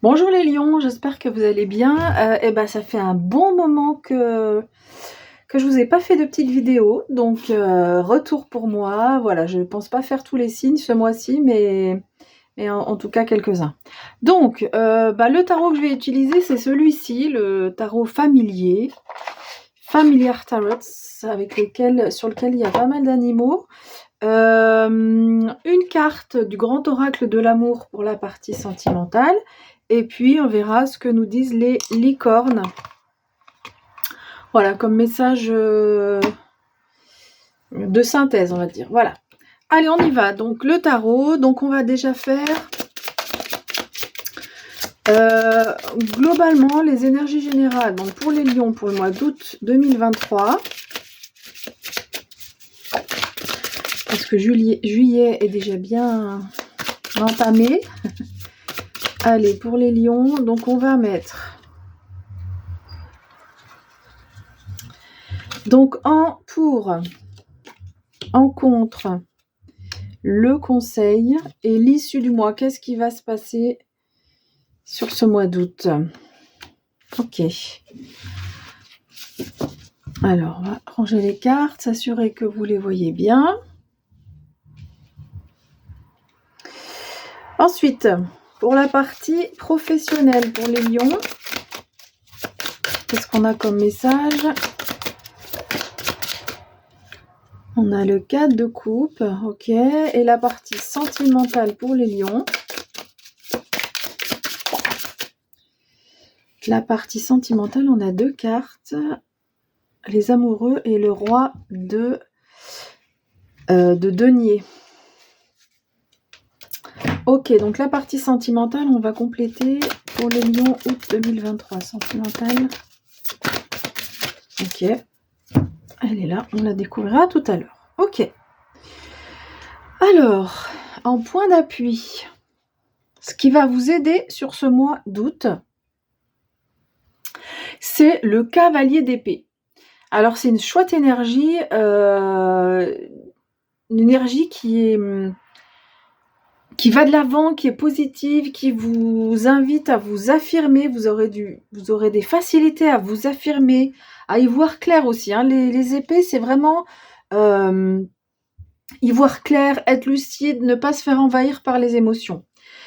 Bonjour les lions, j'espère que vous allez bien. Ça fait un bon moment que je vous ai pas fait de petites vidéos, donc retour pour moi. Voilà, je pense pas faire tous les signes ce mois-ci, mais en tout cas quelques-uns. Donc, le tarot que je vais utiliser, c'est celui-ci, le tarot familier, Familiar Tarot, sur lequel il y a pas mal d'animaux. Une carte du grand oracle de l'amour pour la partie sentimentale. Et puis, on verra ce que nous disent les licornes. Voilà, comme message de synthèse, on va dire. Voilà. Allez, on y va. Donc, le tarot. Donc, on va déjà faire globalement les énergies générales. Donc, pour les lions, pour le mois d'août 2023. Parce que juillet est déjà bien entamé. Allez, pour les lions, donc on va mettre... Donc, en contre, le conseil et l'issue du mois. Qu'est-ce qui va se passer sur ce mois d'août? Ok. Alors, on va ranger les cartes, s'assurer que vous les voyez bien. Ensuite, pour la partie professionnelle, pour les lions, qu'est-ce qu'on a comme message? On a le 4 de coupe, ok. Et la partie sentimentale pour les lions. La partie sentimentale, on a 2 cartes. Les amoureux et le roi de denier. Ok, donc la partie sentimentale, on va compléter pour les lions août 2023. Sentimentale. Ok. Elle est là, on la découvrira tout à l'heure. Ok. Alors, en point d'appui, ce qui va vous aider sur ce mois d'août, c'est le cavalier d'épée. Alors, c'est une chouette énergie, une énergie qui va de l'avant, qui est positive, qui vous invite à vous affirmer. Vous aurez des facilités à vous affirmer, à y voir clair aussi. Hein. Les épées, c'est vraiment y voir clair, être lucide, ne pas se faire envahir par les émotions.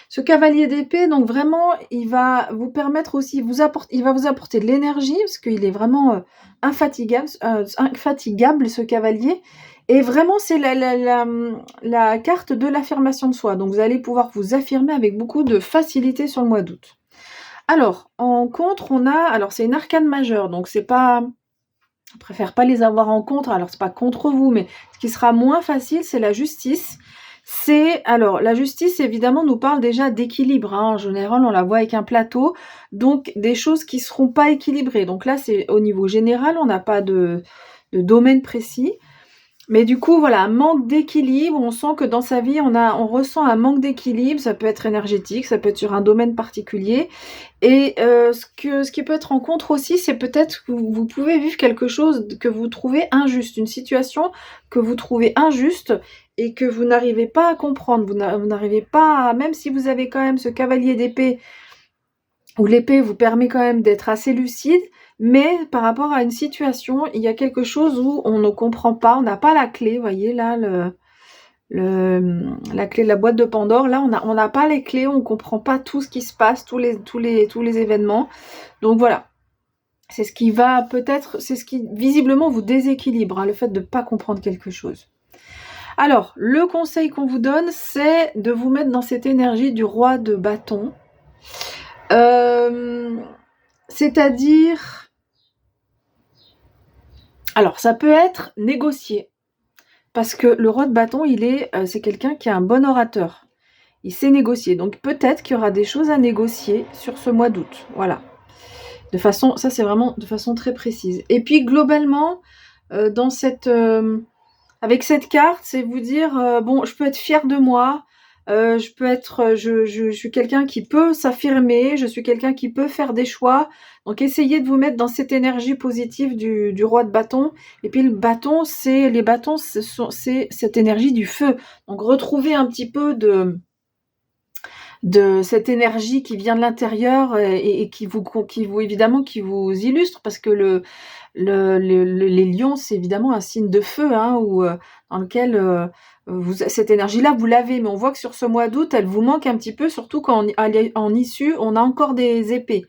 Ce cavalier d'épée, donc vraiment, il va vous permettre aussi, il va vous apporter de l'énergie, parce qu'il est vraiment infatigable, ce cavalier. Et vraiment, c'est la carte de l'affirmation de soi. Donc, vous allez pouvoir vous affirmer avec beaucoup de facilité sur le mois d'août. Alors, en contre, on a... Alors, c'est une arcane majeure, donc c'est pas... Je préfère pas les avoir en contre. Alors, c'est pas contre vous, mais ce qui sera moins facile, c'est la justice. Alors, la justice, évidemment, nous parle déjà d'équilibre. Hein. En général, on la voit avec un plateau. Donc, des choses qui seront pas équilibrées. Donc là, c'est au niveau général, on n'a pas de domaine précis. Mais du coup, voilà, un manque d'équilibre. On sent que dans sa vie, on ressent un manque d'équilibre. Ça peut être énergétique, ça peut être sur un domaine particulier. Et ce qui peut être en contre aussi, c'est peut-être que vous pouvez vivre quelque chose que vous trouvez injuste, une situation que vous trouvez injuste et que vous n'arrivez pas à comprendre. Vous n'arrivez pas, même si vous avez quand même ce cavalier d'épée, où l'épée vous permet quand même d'être assez lucide, mais par rapport à une situation, il y a quelque chose où on ne comprend pas, on n'a pas la clé, vous voyez là, la clé de la boîte de Pandore, là on n'a pas les clés, on ne comprend pas tout ce qui se passe, tous les événements. Donc voilà, c'est ce qui va peut-être, c'est ce qui visiblement vous déséquilibre, hein, le fait de ne pas comprendre quelque chose. Alors, le conseil qu'on vous donne, c'est de vous mettre dans cette énergie du roi de bâton. C'est-à-dire... Alors, ça peut être négocié. Parce que le roi de bâton, c'est quelqu'un qui est un bon orateur. Il sait négocier. Donc, peut-être qu'il y aura des choses à négocier sur ce mois d'août. Voilà. Ça, c'est vraiment de façon très précise. Et puis, globalement, avec cette carte, c'est vous dire, bon, je peux être fière de moi. Je suis quelqu'un qui peut s'affirmer, je suis quelqu'un qui peut faire des choix. Donc essayez de vous mettre dans cette énergie positive du roi de bâton. Et puis le bâton, c'est cette énergie du feu. Donc retrouvez un petit peu de cette énergie qui vient de l'intérieur et qui vous évidemment qui vous illustre parce que les lions, c'est évidemment un signe de feu, hein, dans lequel, cette énergie-là, vous l'avez, mais on voit que sur ce mois d'août, elle vous manque un petit peu, surtout quand en issue, on a encore des épées.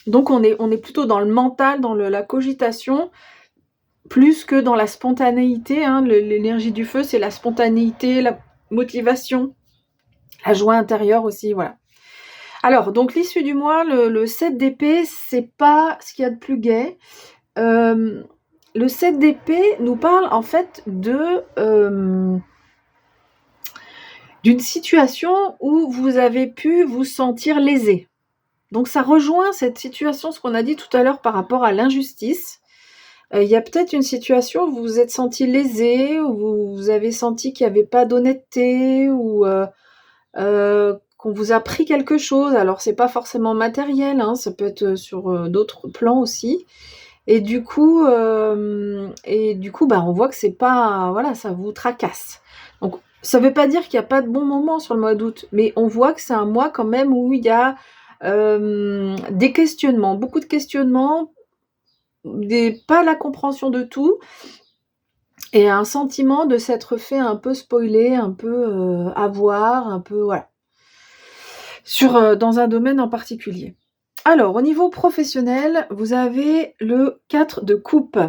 Donc on est plutôt dans le mental, dans la cogitation, plus que dans la spontanéité, hein. L'énergie du feu, c'est la spontanéité, la motivation, la joie intérieure aussi, voilà. Alors, donc l'issue du mois, le 7 d'épée, c'est pas ce qu'il y a de plus gai. Le 7 d'épée nous parle en fait d'une situation où vous avez pu vous sentir lésé. Donc ça rejoint cette situation, ce qu'on a dit tout à l'heure par rapport à l'injustice. Il y a peut-être une situation où vous vous êtes senti lésé, où vous avez senti qu'il n'y avait pas d'honnêteté, ou qu'on vous a pris quelque chose. Alors c'est pas forcément matériel, hein, ça peut être sur d'autres plans aussi. Et du coup, on voit que c'est pas, voilà, ça vous tracasse. Donc ça veut pas dire qu'il y a pas de bons moments sur le mois d'août, mais on voit que c'est un mois quand même où il y a des questionnements, beaucoup de questionnements, pas la compréhension de tout, et un sentiment de s'être fait un peu spoiler, un peu avoir, un peu, voilà, dans un domaine en particulier. Alors, au niveau professionnel, vous avez le 4 de coupe.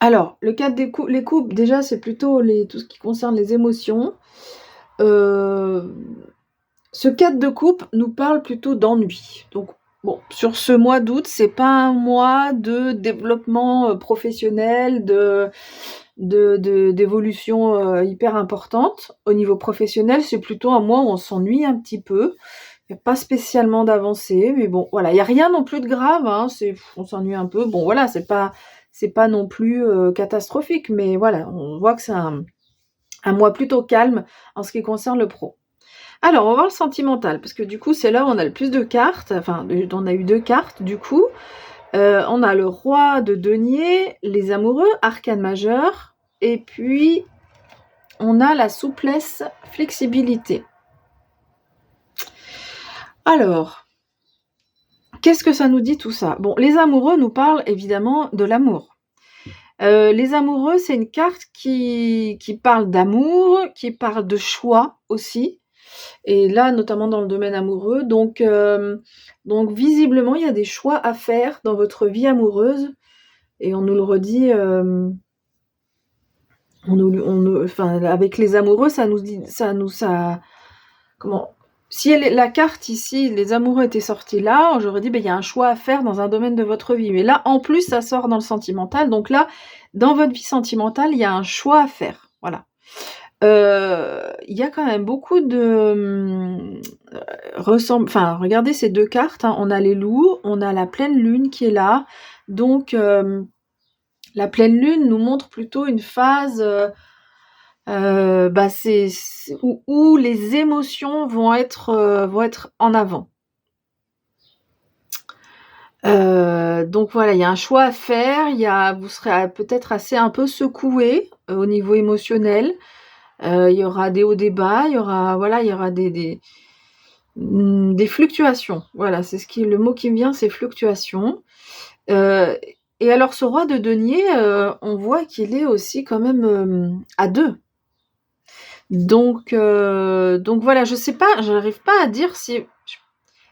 Alors, le 4 les coupes, déjà, c'est plutôt tout ce qui concerne les émotions. Ce 4 de coupe nous parle plutôt d'ennui. Donc, bon, sur ce mois d'août, c'est pas un mois de développement professionnel, d'évolution hyper importante. Au niveau professionnel, c'est plutôt un mois où on s'ennuie un petit peu. Il n'y a pas spécialement d'avancée, mais bon, voilà, il n'y a rien non plus de grave, hein, on s'ennuie un peu. Bon, voilà, c'est pas non plus catastrophique, mais voilà, on voit que c'est un mois plutôt calme en ce qui concerne le pro. Alors, on va voir le sentimental, parce que du coup, c'est là où on a le plus de cartes. Enfin, on a eu 2 cartes, du coup. On a le roi de denier, les amoureux, arcane majeur, et puis on a la souplesse, flexibilité. Alors, qu'est-ce que ça nous dit tout ça? Bon, les amoureux nous parlent évidemment de l'amour. Les amoureux, c'est une carte qui parle d'amour, qui parle de choix aussi, et là, notamment dans le domaine amoureux. Donc visiblement, il y a des choix à faire dans votre vie amoureuse, et on nous le redit, enfin, avec les amoureux, ça nous dit, comment? Si la carte ici, les amoureux étaient sortis là, j'aurais dit, il y a un choix à faire dans un domaine de votre vie. Mais là, en plus, ça sort dans le sentimental. Donc là, dans votre vie sentimentale, il y a un choix à faire. Voilà. Il y a quand même beaucoup de enfin, regardez ces 2 cartes, hein. On a les loups, on a la pleine lune qui est là. Donc la pleine lune nous montre plutôt une phase c'est où les émotions vont être en avant. Donc voilà, il y a un choix à faire, vous serez peut-être un peu secoué au niveau émotionnel. Il y aura des hauts, des bas, il y aura des fluctuations. Voilà, le mot qui me vient, c'est fluctuation. Et alors ce roi de denier, on voit qu'il est aussi quand même à 2. Donc voilà, je sais pas, j'arrive pas à dire si...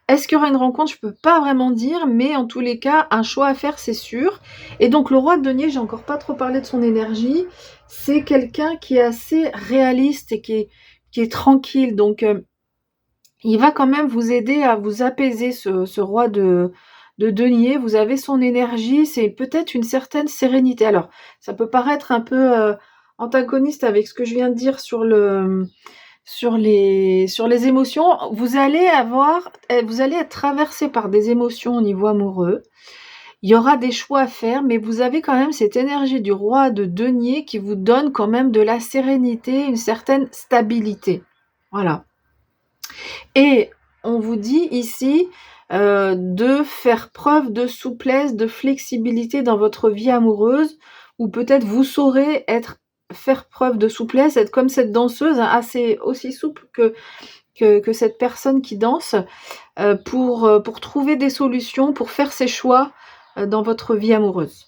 Est-ce qu'il y aura une rencontre? Je peux pas vraiment dire, mais en tous les cas, un choix à faire, c'est sûr. Et donc le roi de denier, j'ai encore pas trop parlé de son énergie, c'est quelqu'un qui est assez réaliste et qui est tranquille. Donc il va quand même vous aider à vous apaiser, ce roi de denier. Vous avez son énergie, c'est peut-être une certaine sérénité. Alors, ça peut paraître un peu antagoniste avec ce que je viens de dire sur les émotions. Vous allez être traversé par des émotions au niveau amoureux. Il y aura des choix à faire, mais vous avez quand même cette énergie du roi de denier qui vous donne quand même de la sérénité, une certaine stabilité. Voilà. Et on vous dit ici de faire preuve de souplesse, de flexibilité dans votre vie amoureuse, ou peut-être vous saurez faire preuve de souplesse, être comme cette danseuse, hein, assez aussi souple que cette personne qui danse pour trouver des solutions, pour faire ses choix dans votre vie amoureuse.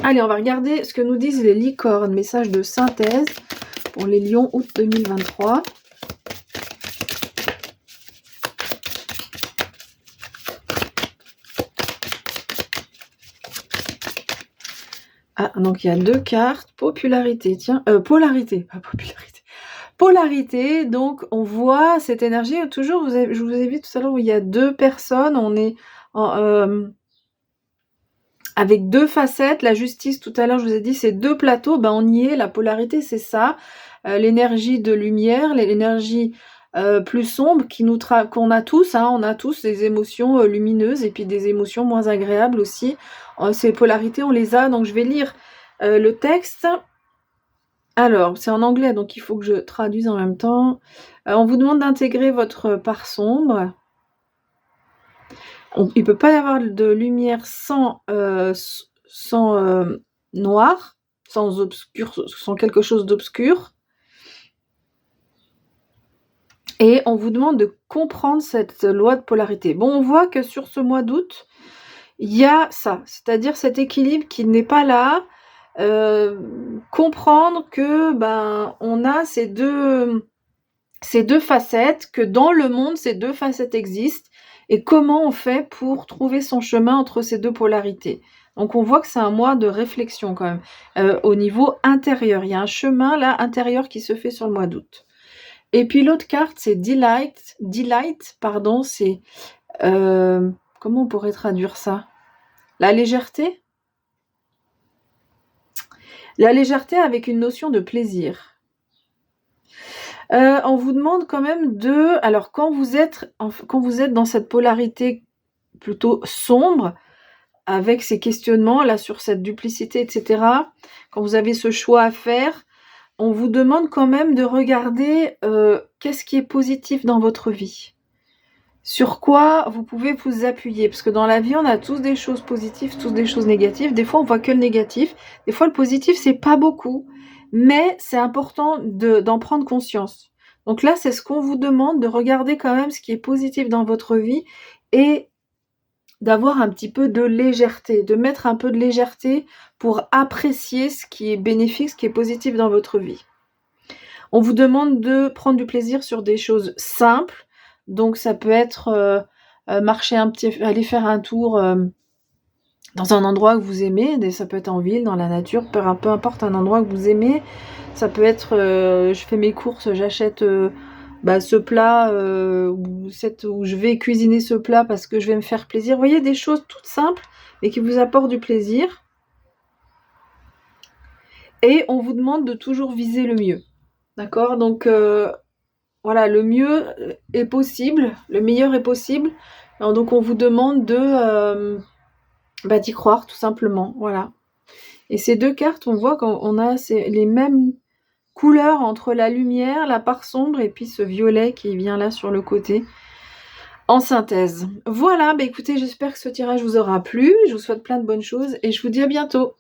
Allez, on va regarder ce que nous disent les licornes. Message de synthèse pour les lions août 2023. Ah, donc il y a 2 cartes. Popularité, tiens. Polarité, pas popularité. Polarité, donc on voit cette énergie. Toujours, je vous ai vu tout à l'heure où il y a 2 personnes. On est avec 2 facettes. La justice, tout à l'heure, je vous ai dit, c'est 2 plateaux. Ben, on y est. La polarité, c'est ça. L'énergie de lumière, l'énergie plus sombre qu'on a tous. Hein, on a tous des émotions lumineuses et puis des émotions moins agréables aussi. Ces polarités, on les a. Donc, je vais lire le texte. Alors, c'est en anglais, donc il faut que je traduise en même temps. On vous demande d'intégrer votre part sombre. Il ne peut pas y avoir de lumière sans noir, sans quelque chose d'obscur. Et on vous demande de comprendre cette loi de polarité. Bon, on voit que sur ce mois d'août, il y a ça, c'est-à-dire cet équilibre qui n'est pas là. Comprendre que on a ces deux facettes, que dans le monde, ces 2 facettes existent, et comment on fait pour trouver son chemin entre ces 2 polarités. Donc on voit que c'est un mois de réflexion quand même, au niveau intérieur. Il y a un chemin là intérieur qui se fait sur le mois d'août. Et puis l'autre carte, c'est Delight, c'est... comment on pourrait traduire ça? La légèreté? La légèreté avec une notion de plaisir. On vous demande quand même alors quand vous êtes dans cette polarité plutôt sombre, avec ces questionnements là sur cette duplicité, etc., quand vous avez ce choix à faire, on vous demande quand même de regarder qu'est-ce qui est positif dans votre vie. Sur quoi vous pouvez vous appuyer, parce que dans la vie, on a tous des choses positives, tous des choses négatives. Des fois, on voit que le négatif. Des fois, le positif, c'est pas beaucoup. Mais c'est important d'en prendre conscience. Donc là, c'est ce qu'on vous demande, de regarder quand même ce qui est positif dans votre vie et d'avoir un petit peu de légèreté, de mettre un peu de légèreté pour apprécier ce qui est bénéfique, ce qui est positif dans votre vie. On vous demande de prendre du plaisir sur des choses simples. Donc ça peut être marcher aller faire un tour dans un endroit que vous aimez, ça peut être en ville, dans la nature, peu importe un endroit que vous aimez. Ça peut être, je fais mes courses, j'achète ce plat où je vais cuisiner ce plat parce que je vais me faire plaisir. Vous voyez, des choses toutes simples mais qui vous apportent du plaisir. Et on vous demande de toujours viser le mieux. D'accord ? Donc voilà, le mieux est possible, le meilleur est possible. Alors, donc on vous demande d'y croire tout simplement, voilà. Et ces 2 cartes, on voit qu'on a les mêmes couleurs entre la lumière, la part sombre et puis ce violet qui vient là sur le côté en synthèse. Voilà, écoutez, j'espère que ce tirage vous aura plu. Je vous souhaite plein de bonnes choses et je vous dis à bientôt.